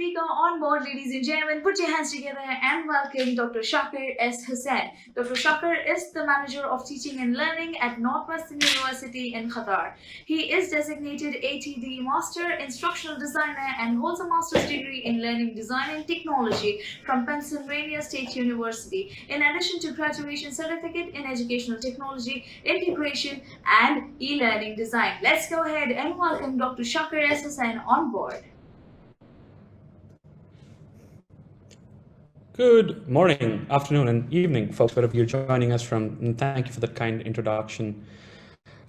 speaker on board, ladies and gentlemen. Put your hands together and welcome Dr. Shakir S. Hussain. Dr. Shakir is the Manager of Teaching and Learning at Northwestern University in Qatar. He is designated ATD Master Instructional Designer and holds a master's degree in Learning Design and Technology from Pennsylvania State University, in addition to graduation certificate in Educational Technology, Integration and E-Learning Design. Let's go ahead and welcome Dr. Shakir S. Hussain on board. Good morning, afternoon, and evening, folks, wherever you're joining us from, and thank you for that kind introduction.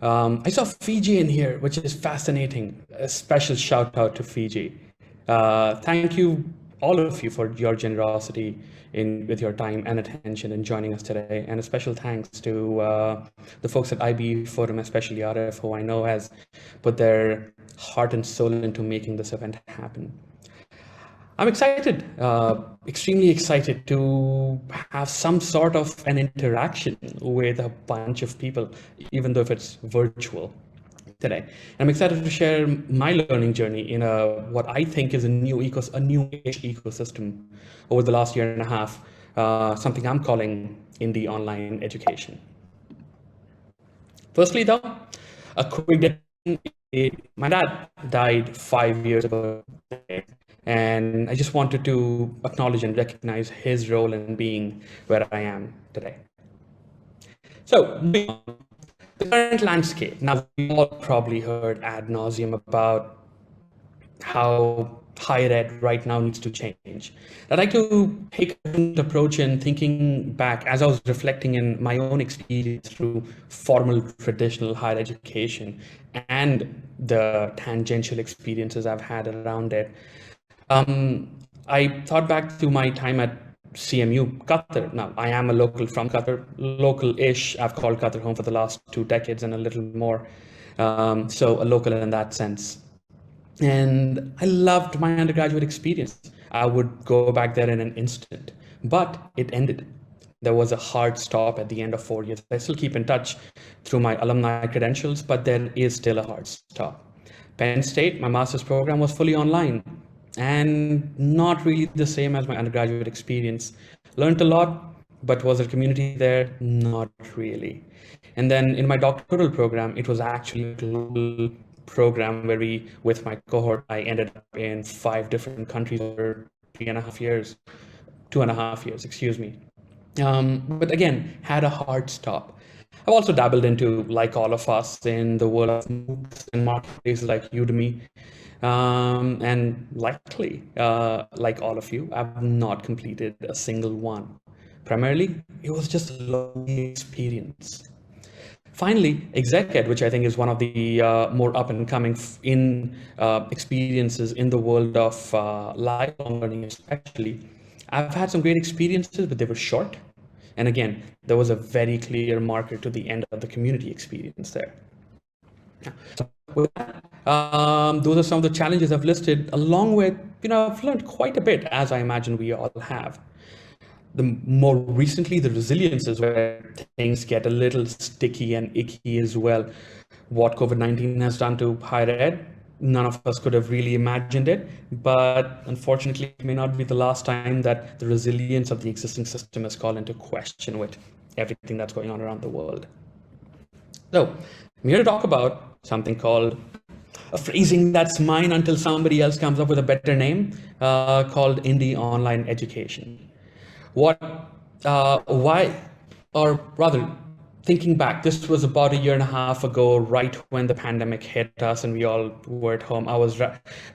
I saw Fiji in here, which is fascinating. A special shout out to Fiji. Thank you, all of you, for your generosity with your time and attention in joining us today. And a special thanks to the folks at IB Forum, especially RF, who I know has put their heart and soul into making this event happen. I'm excited, extremely excited to have some sort of an interaction with a bunch of people, even though if it's virtual today. And I'm excited to share my learning journey in what I think is a new age ecosystem over the last year and a half, something I'm calling indie online education. Firstly, though, a quick my dad died 5 years ago today. And I just wanted to acknowledge and recognize his role in being where I am today. So, the current landscape. Now, we've all probably heard ad nauseum about how higher ed right now needs to change. I'd like to take an approach in thinking back as I was reflecting in my own experience through formal traditional higher education and the tangential experiences I've had around it. I thought back to my time at CMU, Qatar. Now, I am a local from Qatar, local-ish. I've called Qatar home for the last 2 decades and a little more. So a local in that sense. And I loved my undergraduate experience. I would go back there in an instant, but it ended. There was a hard stop at the end of 4 years. I still keep in touch through my alumni credentials, but there is still a hard stop. Penn State, my master's program was fully online, and not really the same as my undergraduate experience. Learned a lot, but was there community there? Not really. And then in my doctoral program, it was actually a global program where with my cohort, I ended up in 5 different countries over 2.5 years, excuse me. But again, had a hard stop. I've also dabbled into, like all of us, in the world of MOOCs and marketplaces like Udemy. And likely, like all of you, I've not completed a single one. Primarily, it was just a lonely experience. Finally, exec ed, which I think is one of the more up and coming experiences in the world of lifelong learning, especially. I've had some great experiences, but they were short. And again, there was a very clear marker to the end of the community experience there. So with that, those are some of the challenges I've listed, along with, I've learned quite a bit, as I imagine we all have. More recently, the resilience is where things get a little sticky and icky as well. What COVID-19 has done to higher ed, none of us could have really imagined it, but unfortunately, it may not be the last time that the resilience of the existing system is called into question with everything that's going on around the world. So I'm here to talk about something called a phrasing that's mine until somebody else comes up with a better name, called indie online education. Why, or rather, thinking back, this was about 1.5 years ago, right when the pandemic hit us and we all were at home. I was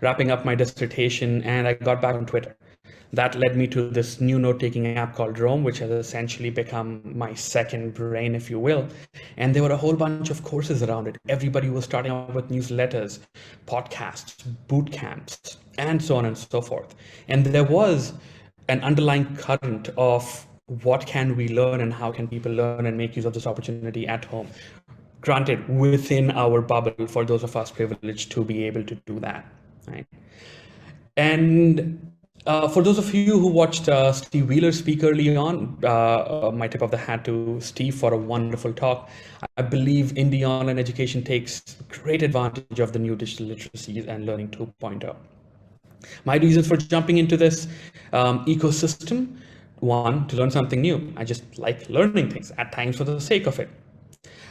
wrapping up my dissertation and I got back on Twitter. That led me to this new note-taking app called Rome, which has essentially become my second brain, if you will. And there were a whole bunch of courses around it. Everybody was starting out with newsletters, podcasts, boot camps, and so on and so forth. And there was an underlying current of what can we learn and how can people learn and make use of this opportunity at home. Granted, within our bubble, for those of us privileged to be able to do that, right? And for those of you who watched Steve Wheeler speak early on, my tip of the hat to Steve for a wonderful talk. I believe indie online education takes great advantage of the new digital literacies and learning 2.0. My reasons for jumping into this ecosystem: one, to learn something new. I just like learning things at times for the sake of it.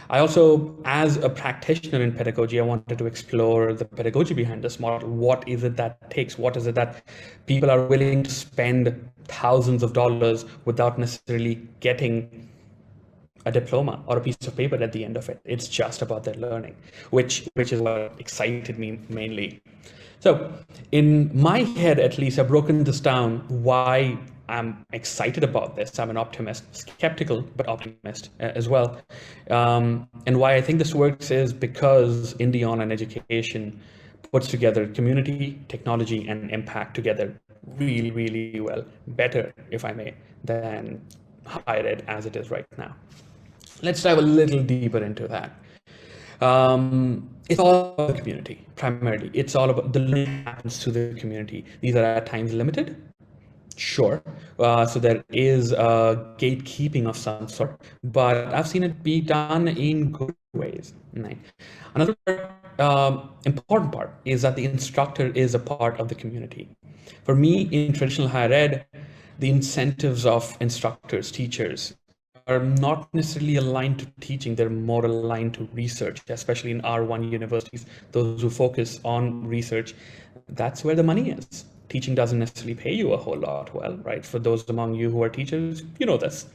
I also, as a practitioner in pedagogy, I wanted to explore the pedagogy behind this model. What is it that takes? What is it that people are willing to spend thousands of dollars without necessarily getting a diploma or a piece of paper at the end of it? It's just about their learning, which is what excited me mainly. So in my head, at least, I've broken this down why I'm excited about this. I'm an optimist, skeptical, but optimist as well. And why I think this works is because in the online education puts together community, technology, and impact together really, really well. Better, if I may, than higher ed as it is right now. Let's dive a little deeper into that. It's all about the community, primarily. It's all about the learning happens to the community. These are at times limited, sure. So there is gatekeeping of some sort, but I've seen it be done in good ways. Right. Another important part is that the instructor is a part of the community. For me, in traditional higher ed, the incentives of instructors, teachers, are not necessarily aligned to teaching, they're more aligned to research, especially in R1 universities, those who focus on research. That's where the money is. Teaching doesn't necessarily pay you a whole lot well, right? For those among you who are teachers, you know this.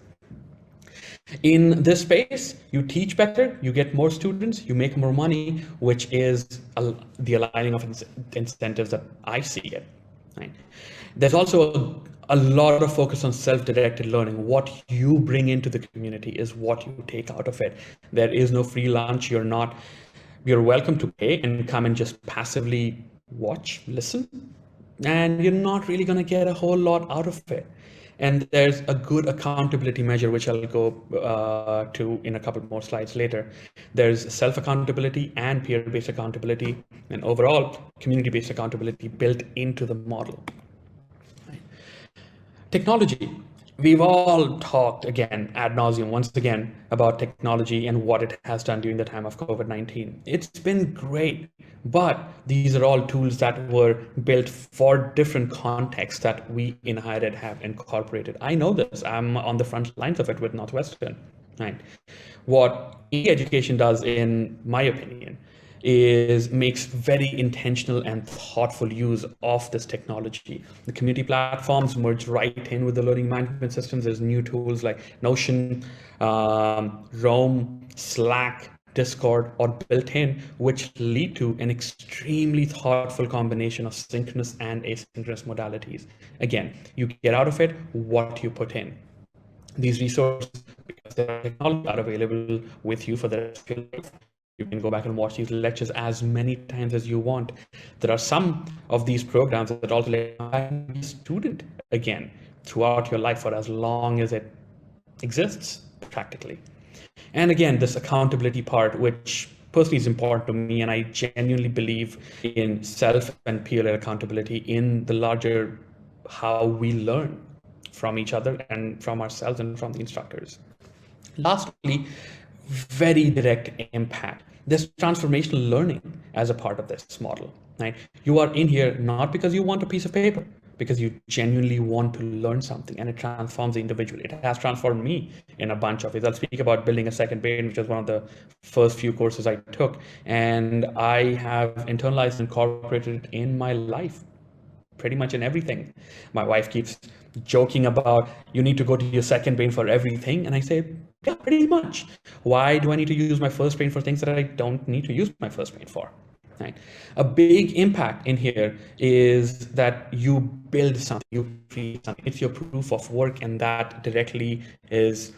In this space, you teach better, you get more students, you make more money, which is the aligning of incentives that I see it. Right? There's also a lot of focus on self-directed learning. What you bring into the community is what you take out of it. There is no free lunch. You're welcome to pay and come and just passively watch, listen, and you're not really going to get a whole lot out of it. And there's a good accountability measure, which I'll go to in a couple more slides later. There's self-accountability and peer-based accountability, and overall community-based accountability built into the model. Technology. We've all talked again ad nauseum once again about technology and what it has done during the time of COVID-19. It's been great, but these are all tools that were built for different contexts that we in higher ed have incorporated. I know this. I'm on the front lines of it with Northwestern. Right? What e-education does, in my opinion, is makes very intentional and thoughtful use of this technology. The community platforms merge right in with the learning management systems. There's new tools like Notion, Roam, Slack, Discord, or built in, which lead to an extremely thoughtful combination of synchronous and asynchronous modalities. Again, you get out of it what you put in. These resources, because they're technology, are available with you for the rest of your life. You can go back and watch these lectures as many times as you want. There are some of these programs that also let you be a student again throughout your life for as long as it exists, practically. And again, this accountability part, which personally is important to me, and I genuinely believe in self and peer-led accountability in the larger how we learn from each other and from ourselves and from the instructors. Lastly, very direct impact. There's transformational learning as a part of this model, right? You are in here not because you want a piece of paper, because you genuinely want to learn something, and it transforms the individual. It has transformed me in a bunch of ways. I'll speak about building a second brain, which was one of the first few courses I took, and I have internalized and incorporated it in my life, pretty much in everything. My wife keeps joking about, you need to go to your second brain for everything. And I say, yeah, pretty much. Why do I need to use my first brain for things that I don't need to use my first brain for? Right? A big impact in here is that you build something, you create something. It's your proof of work, and that directly is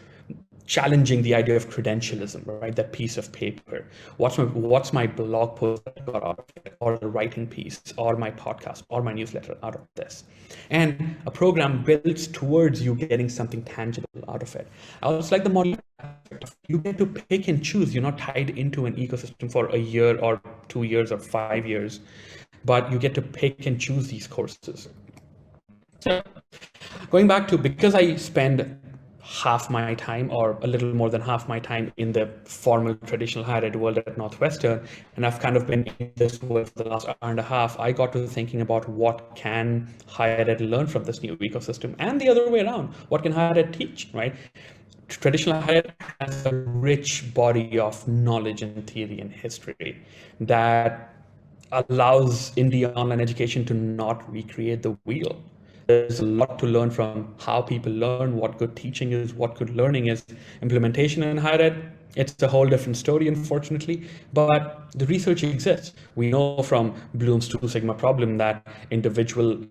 challenging the idea of credentialism, right? That piece of paper. What's my blog post that I got out of it, or the writing piece, or my podcast, or my newsletter out of this? And a program builds towards you getting something tangible out of it. I also like the model. You get to pick and choose. You're not tied into an ecosystem for a year or 2 years or 5 years, but you get to pick and choose these courses. So going back to, because I spend half my time, or a little more than half my time, in the formal traditional higher ed world at Northwestern, and I've kind of been in this world for the last hour and a half. I got to thinking about what can higher ed learn from this new ecosystem, and the other way around, what can higher ed teach, right? Traditional higher ed has a rich body of knowledge and theory and history that allows indie online education to not recreate the wheel. There's a lot to learn from how people learn, what good teaching is, what good learning is. Implementation in higher ed, it's a whole different story, unfortunately, but the research exists. We know from Bloom's Two Sigma problem that individual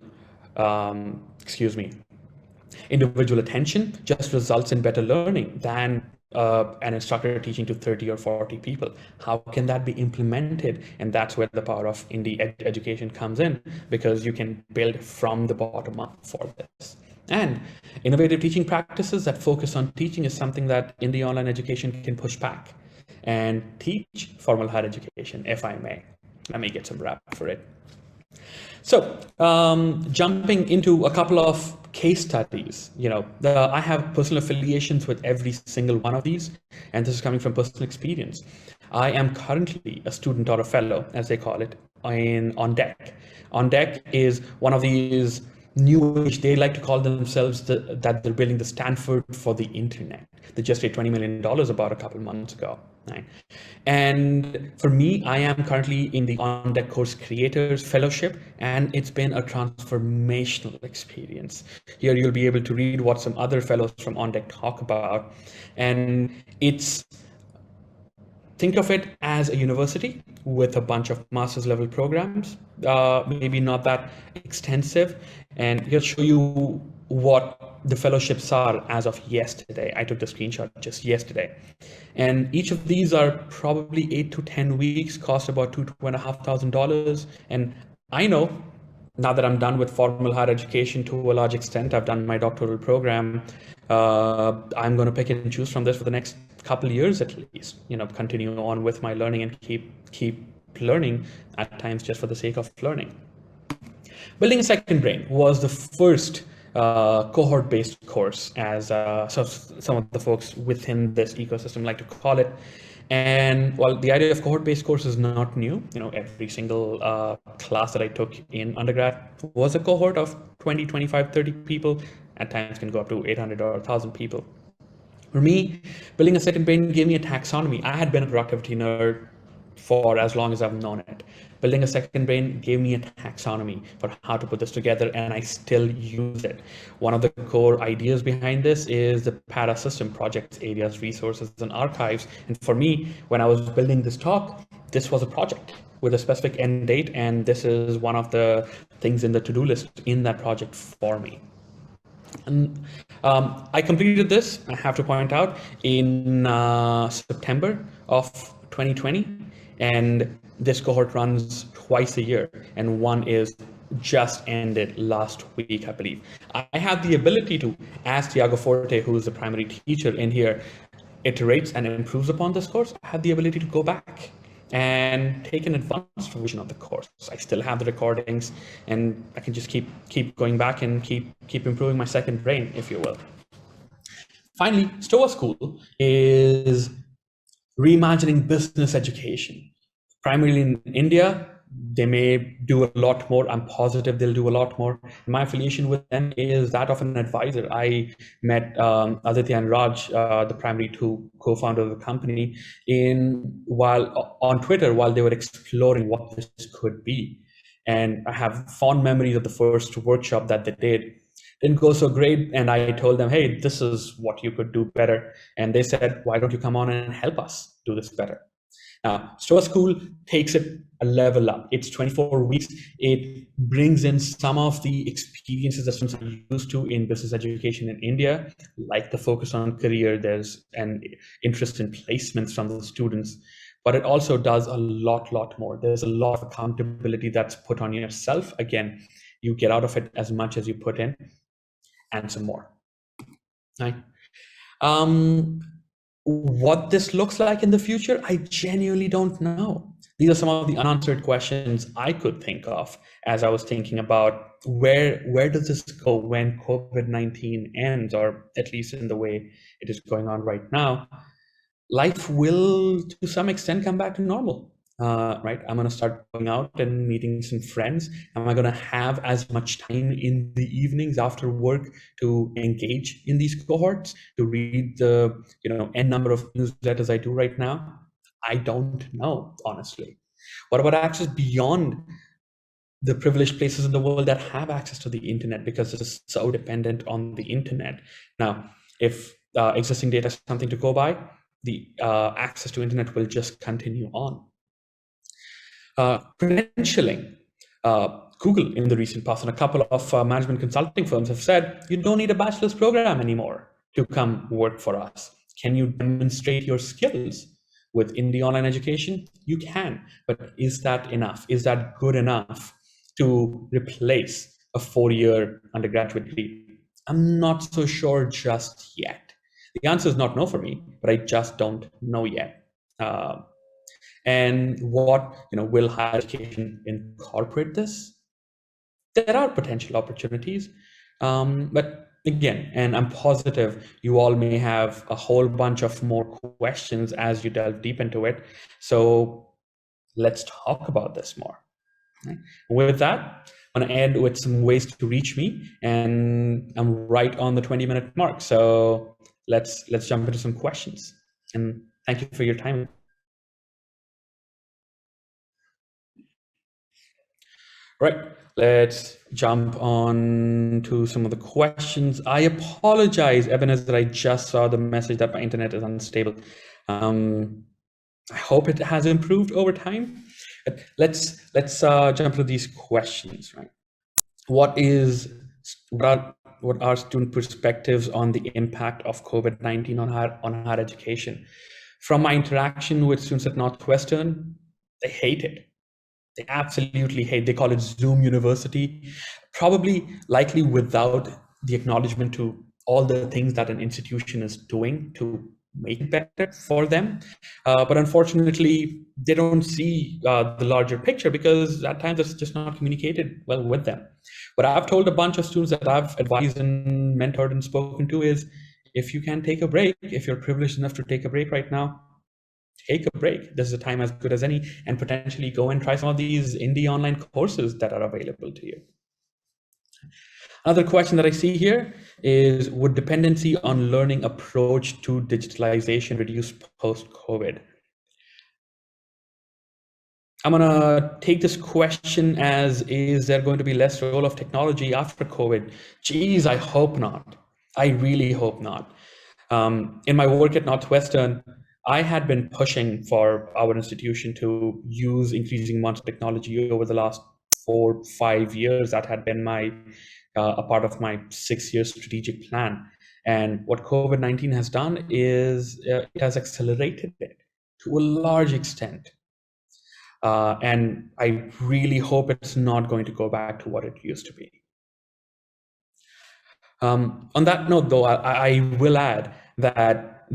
attention just results in better learning than an instructor teaching to 30 or 40 people. How can that be implemented? And that's where the power of indie education comes in, because you can build from the bottom up for this. And innovative teaching practices that focus on teaching is something that indie online education can push back and teach formal higher education, if I may. Let me get some rap for it. So, jumping into a couple of case studies, I have personal affiliations with every single one of these, and this is coming from personal experience. I am currently a student or a fellow, as they call it, on deck. On deck is one of these new age, they like to call themselves that they're building the Stanford for the internet. They just raised $20 million about a couple months ago. Right? And for me, I am currently in the On Deck Course Creators Fellowship, and it's been a transformational experience. Here you'll be able to read what some other fellows from On Deck talk about. And think of it as a university with a bunch of master's level programs, maybe not that extensive. And he'll show you what the fellowships are as of yesterday. I took the screenshot just yesterday. And each of these are probably 8 to 10 weeks, cost about $2,500. And I know, now that I'm done with formal higher education to a large extent, I've done my doctoral program, I'm going to pick and choose from this for the next couple years at least, continue on with my learning and keep learning, at times just for the sake of learning. Building a Second Brain was the first cohort-based course, as some of the folks within this ecosystem like to call it. And while the idea of cohort-based course is not new, every single class that I took in undergrad was a cohort of 20, 25, 30 people, at times can go up to 800 or 1,000 people. For me, building a second brain gave me a taxonomy. I had been a productivity nerd for as long as I've known it. Building a second brain gave me a taxonomy for how to put this together, and I still use it. One of the core ideas behind this is the PARA system: projects, areas, resources, and archives. And for me, when I was building this talk, this was a project with a specific end date, and this is one of the things in the to-do list in that project for me. And I completed this, I have to point out, in September of 2020, and this cohort runs twice a year, and one is just ended last week, I believe. I have the ability to, as Tiago Forte, who is the primary teacher in here, iterates and improves upon this course, I have the ability to go back and take an advanced revision of the course. I still have the recordings, and I can just keep going back and keep improving my second brain, if you will. Finally, STOA School is reimagining business education, primarily in India. They may do a lot more. I'm positive they'll do a lot more. My affiliation with them is that of an advisor. I met Aditya and Raj, the primary two co-founders of the company, on Twitter while they were exploring what this could be. And I have fond memories of the first workshop that they did. Didn't go so great, and I told them, hey, this is what you could do better. And they said, why don't you come on and help us do this better? Now, STOA School takes it a level up. It's 24 weeks. It brings in some of the experiences that students are used to in business education in India, like the focus on career. There's an interest in placements from the students, but it also does a lot more. There's a lot of accountability that's put on yourself. Again, you get out of it as much as you put in, and some more. Right. What this looks like in the future, I genuinely don't know. These are some of the unanswered questions I could think of as I was thinking about where does this go when COVID-19 ends, or at least in the way it is going on right now. Life will, to some extent, come back to normal. Right? I'm going to start going out and meeting some friends. Am I going to have as much time in the evenings after work to engage in these cohorts, to read the n number of newsletters I do right now? I don't know, honestly. What about access beyond the privileged places in the world that have access to the internet, because it's so dependent on the internet? Now, if existing data is something to go by, the access to internet will just continue on. Credentialing. Google in the recent past and a couple of management consulting firms have said, you don't need a bachelor's program anymore to come work for us. Can you demonstrate your skills with indie online education? You can, but is that enough? Is that good enough to replace a 4-year undergraduate degree? I'm not so sure just yet. The answer is not no for me, but I just don't know yet. And what will higher education incorporate this? There are potential opportunities, but again, and I'm positive you all may have a whole bunch of more questions as you delve deep into it. So let's talk about this more. Right? With that, I'm going to end with some ways to reach me, and I'm right on the 20-minute mark. So let's jump into some questions. And thank you for your time. Right, let's jump on to some of the questions. I apologize, Ebenezer, I just saw the message that my internet is unstable. I hope it has improved over time. But let's jump to these questions, right? What are student perspectives on the impact of COVID-19 on higher education? From my interaction with students at Northwestern, they hate it. They absolutely hate. They call it Zoom University, probably likely without the acknowledgement to all the things that an institution is doing to make it better for them. But unfortunately, they don't see the larger picture because at times it's just not communicated well with them. What I've told a bunch of students that I've advised and mentored and spoken to is, if you can take a break, if you're privileged enough to take a break right now, take a break. This is a time as good as any, and potentially go and try some of these indie online courses that are available to you. Another question that I see here is, would dependency on learning approach to digitalization reduce post-COVID? I'm gonna take this question as, is there going to be less role of technology after COVID? Geez, I hope not. I really hope not. In my work at Northwestern, I had been pushing for our institution to use increasing amounts of technology over the last 4-5 years. That had been a part of my 6-year strategic plan. And what COVID-19 has done is it has accelerated it to a large extent. And I really hope it's not going to go back to what it used to be. On that note, though, I will add that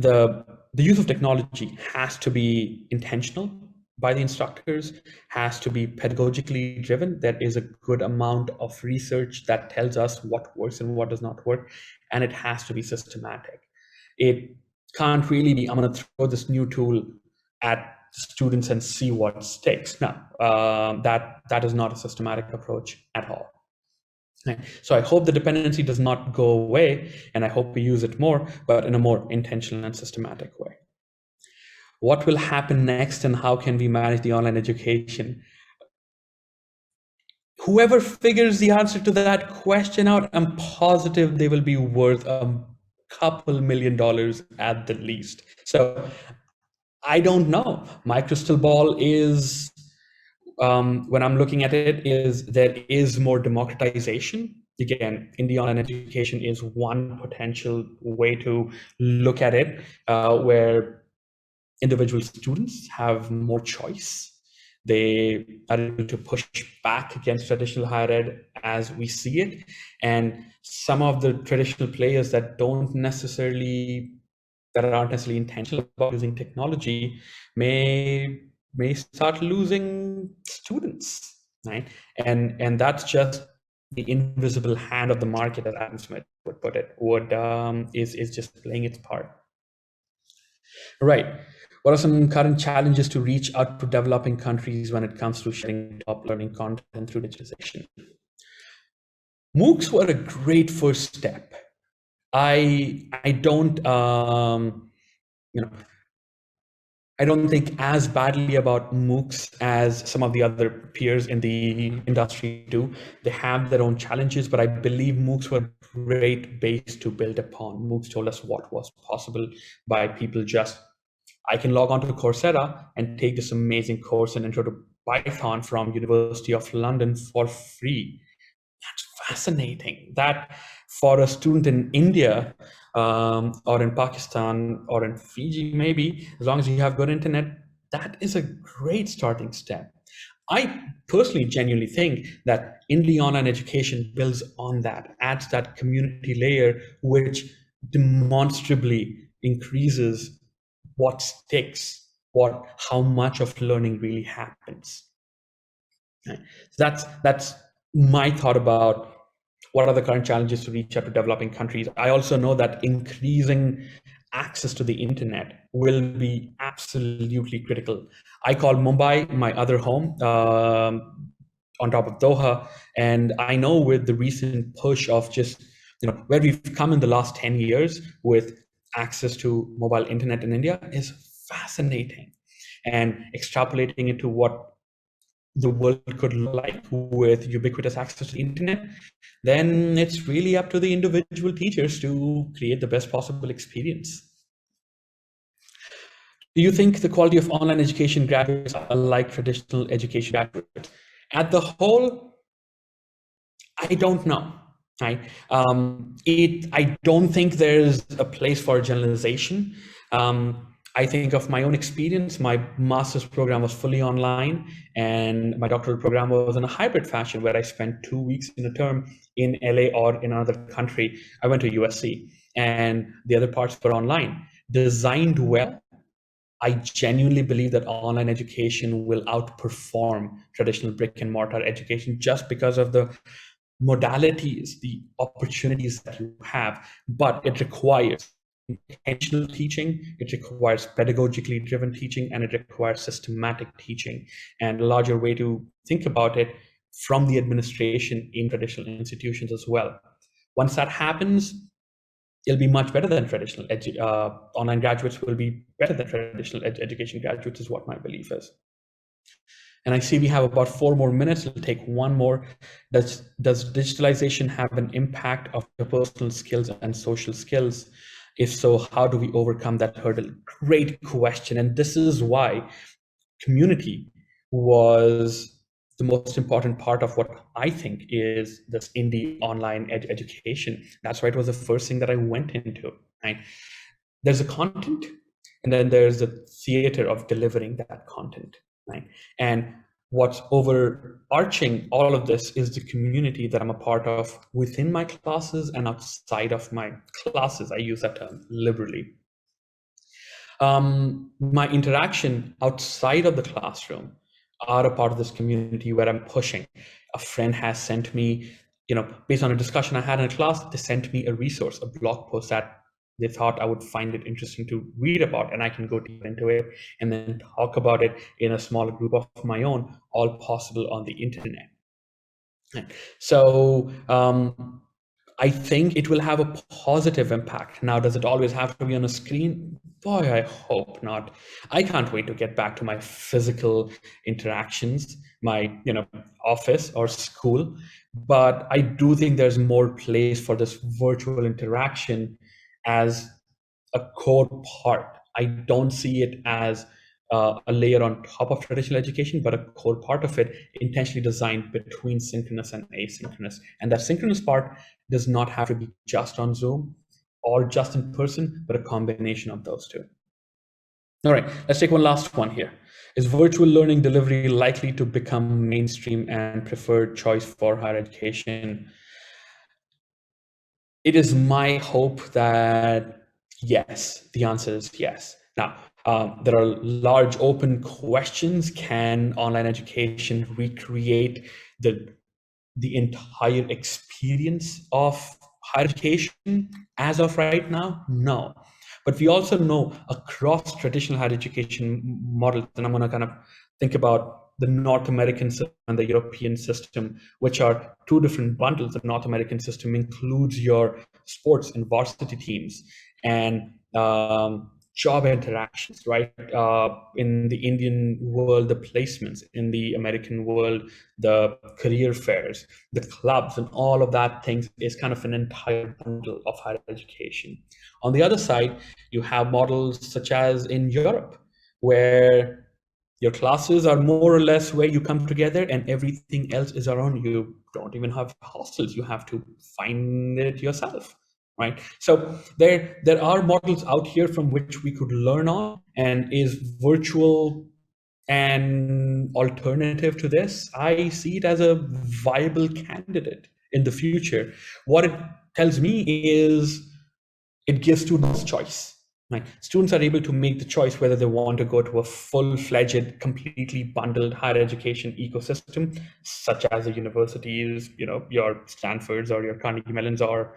the use of technology has to be intentional by the instructors, has to be pedagogically driven. There is a good amount of research that tells us what works and what does not work, and it has to be systematic. It can't really be, I'm going to throw this new tool at students and see what sticks. No, that is not a systematic approach at all. So I hope the dependency does not go away, and I hope we use it more, but in a more intentional and systematic way. What will happen next, and how can we manage the online education? Whoever figures the answer to that question out, I'm positive they will be worth a couple $1 million at the least. So I don't know. My crystal ball is, when I'm looking at it, is there is more democratization. Again, indie online education is one potential way to look at it, where individual students have more choice. They are able to push back against traditional higher ed as we see it. And some of the traditional players that aren't necessarily intentional about using technology may may start losing students, right? And that's just the invisible hand of the market, as Adam Smith would put it, is just playing its part. Right. What are some current challenges to reach out to developing countries when it comes to sharing top learning content through digitization? MOOCs were a great first step. I don't I don't think as badly about MOOCs as some of the other peers in the industry do. They have their own challenges, but I believe MOOCs were a great base to build upon. MOOCs told us what was possible by people just, I can log on to Coursera and take this amazing course in Intro to Python from University of London for free. That's fascinating. That for a student in India or in Pakistan or in Fiji, maybe, as long as you have good internet, that is a great starting step. I personally genuinely think that Indie online education builds on that, adds that community layer, which demonstrably increases what sticks, how much of learning really happens. Right. So that's my thought about what are the current challenges to reach out to developing countries. I also know that increasing access to the internet will be absolutely critical. I call Mumbai my other home, on top of Doha, and I know with the recent push of just where we've come in the last 10 years with access to mobile internet in India is fascinating, and extrapolating into what the world could look like with ubiquitous access to the internet, then it's really up to the individual teachers to create the best possible experience. Do you think the quality of online education graduates are like traditional education graduates? At the whole, I don't know. Right? I don't think there's a place for generalization. I think of my own experience. My master's program was fully online, and my doctoral program was in a hybrid fashion where I spent 2 weeks in a term in LA or in another country. I went to USC, and the other parts were online. Designed well, I genuinely believe that online education will outperform traditional brick and mortar education just because of the modalities, the opportunities that you have, but it requires intentional teaching, it requires pedagogically driven teaching, and it requires systematic teaching. And a larger way to think about it from the administration in traditional institutions as well. Once that happens, it'll be much better than traditional online graduates will be better than traditional education graduates is what my belief is. And I see we have about 4 more minutes. We'll take one more. Does digitalization have an impact of your personal skills and social skills? If so, how do we overcome that hurdle? Great question. And this is why community was the most important part of what I think is this indie online education. That's why it was the first thing that I went into. Right? There's a content, and then there's a theater of delivering that content. Right? And what's overarching all of this is the community that I'm a part of within my classes and outside of my classes. I use that term liberally. My interaction outside of the classroom are a part of this community where I'm pushing. A friend has sent me, based on a discussion I had in a class, they sent me a resource, a blog post that they thought I would find it interesting to read about, and I can go deep into it and then talk about it in a small group of my own, all possible on the internet. So I think it will have a positive impact. Now, does it always have to be on a screen? Boy, I hope not. I can't wait to get back to my physical interactions, my office or school. But I do think there's more place for this virtual interaction as a core part. I don't see it as a layer on top of traditional education, but a core part of it, intentionally designed between synchronous and asynchronous. And that synchronous part does not have to be just on Zoom or just in person, but a combination of those two. All right, let's take one last one here. Is virtual learning delivery likely to become mainstream and preferred choice for higher education? It is my hope that yes, the answer is yes. Now, there are large open questions. Can online education recreate the entire experience of higher education as of right now? No. But we also know across traditional higher education models, and I'm going to kind of think about the North American system and the European system, which are two different bundles. The North American system includes your sports and varsity teams and job interactions, right? In the Indian world, the placements; in the American world, the career fairs, the clubs, and all of that things is kind of an entire bundle of higher education. On the other side, you have models such as in Europe, where your classes are more or less where you come together and everything else is around you. You don't even have hostels, you have to find it yourself, right? So there are models out here from which we could learn on. And is virtual an alternative to this? I see it as a viable candidate in the future. What it tells me is it gives students choice. Right? Students are able to make the choice whether they want to go to a full-fledged, completely bundled higher education ecosystem, such as the universities, your Stanfords or your Carnegie Mellons or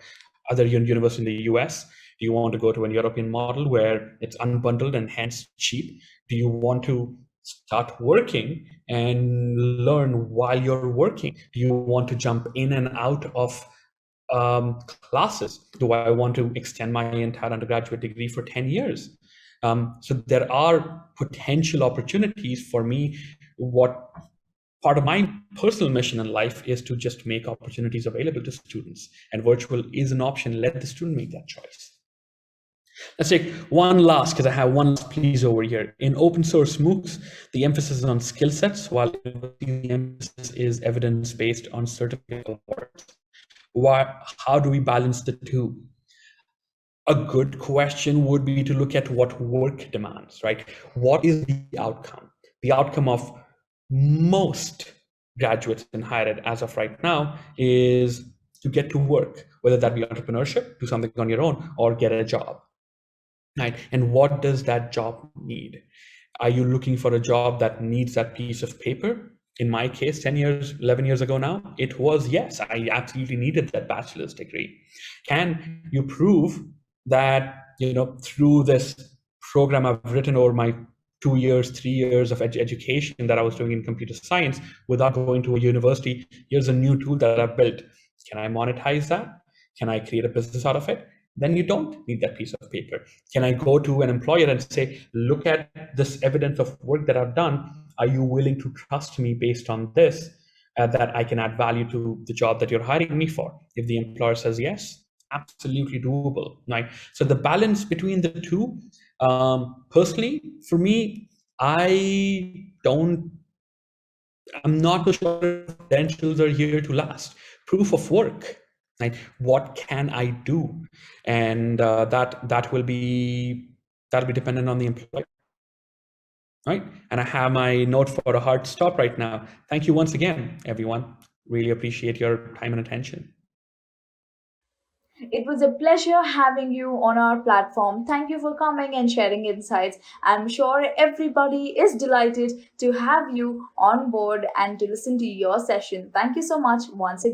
other universities in the US. Do you want to go to a European model where it's unbundled and hence cheap? Do you want to start working and learn while you're working? Do you want to jump in and out of classes? Do I want to extend my entire undergraduate degree for 10 years? So there are potential opportunities for me. What part of my personal mission in life is to just make opportunities available to students, and virtual is an option. Let the student make that choice. Let's take one last, because I have one last please over here. In open source MOOCs, the emphasis is on skill sets, while the emphasis is evidence-based on certificate awards. How do we balance the two? A good question would be to look at what work demands, right? What is the outcome? The outcome of most graduates in higher ed as of right now is to get to work, whether that be entrepreneurship, do something on your own, or get a job, right? And what does that job need? Are you looking for a job that needs that piece of paper? In my case, 10 years, 11 years ago now, it was yes, I absolutely needed that bachelor's degree. Can you prove that, through this program I've written over my 2 years, 3 years of education that I was doing in computer science without going to a university, here's a new tool that I've built. Can I monetize that? Can I create a business out of it? Then you don't need that piece of paper. Can I go to an employer and say, look at this evidence of work that I've done. Are you willing to trust me based on this, that I can add value to the job that you're hiring me for? If the employer says yes, absolutely doable, right? So the balance between the two, personally, for me, I'm not so sure if credentials are here to last. Proof of work, right? What can I do? And that'll be dependent on the employer, right? And I have my note for a hard stop right now. Thank you once again, everyone. Really appreciate your time and attention. It was a pleasure having you on our platform. Thank you for coming and sharing insights. I'm sure everybody is delighted to have you on board and to listen to your session. Thank you so much once again.